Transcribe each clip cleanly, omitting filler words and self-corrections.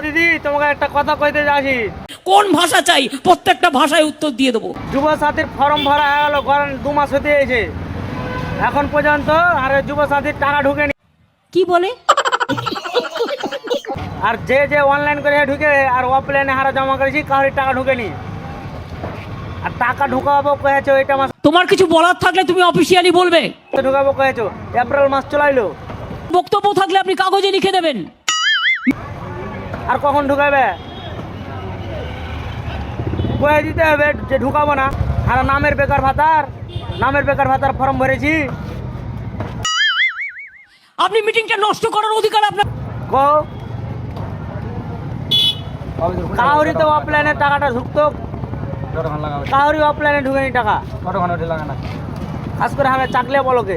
দিদি তোমাকে একটা কথা কইতে যাচ্ছি। কোন ভাষা চাই প্রত্যেকটা ভাষায় উত্তর দিয়ে দেবো। যুব সাথীর ফর্ম ভরা হয়ে গেল, 2 মাস হতে এসেছে এখন পর্যন্ত, আর যুব সাথীর টাকা ঢুকেনি। কি বলে? আর যে অনলাইন করে ঢুকে আর অফলাইনে হারা জমা করেছি, কারোর টাকা ঢুকেনি। আর টাকা ঢুকাবো কয়েছো এটা মাস তোমার কিছু বলার থাকলে তুমি অফিসিয়ালি বলবে। ঢুকাবো কয়েছো, এপ্রিল মাস চলাইলো। বক্তব্য থাকলে আপনি কাগজে লিখে দেবেন। আর কখন ঢুকাবে কয়ে দিতে হবে যে ঢুকাবো না। আর নামের বেকার ভাতার ফর্ম ভরেছি। আপনি মিটিংটা নষ্ট করার অধিকার আপনার। কো কাউরি তো অফলাইনে টাকাটা ঢুকতো, কাউরি অফলাইনে ঢুকেনি টাকা। খাস করে আমরা চাকলে বলোকে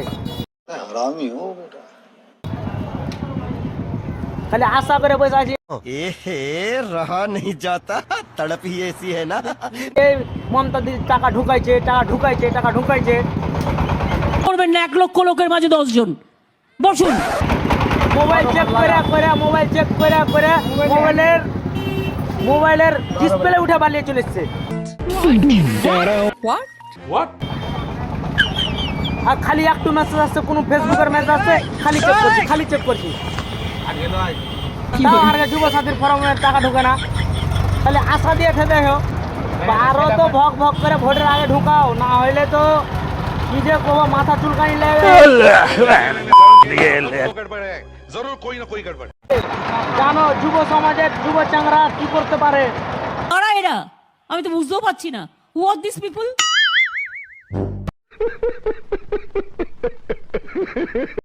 খালি আশা করে বসে আছি। रहा नहीं जाता तड़प ही ऐसी है ना। এই মমতা দিদি টাকা ঢুকাইছে। করবেন না 1 লক্ষ লোকের মাঝে 10 জন বসুন। মোবাইল চেক করে মোবাইলের ডিসপ্লে উঠে পালিয়ে চলে এসছে। আর খালি একটু মেসেজ আসছে, কোনো ফেসবুকের মেসেজ আসছে, খালি চেক করছি। তাও আর যুব সাথীর ফর্মের টাকা ঢুকে না। তাহলে আশা দিয়ে খেতে হোক, আরো তো ভক করে ভোটের আগে ঢুকাও, না হইলে তো কি যে করবো, মাথা চুলকানি লেগে। জানো যুব সমাজের যুব চাংরা কি করতে পারে? কারা এরা? আমি তো বুঝতেও পারছি না। হু আর দিস পিপল?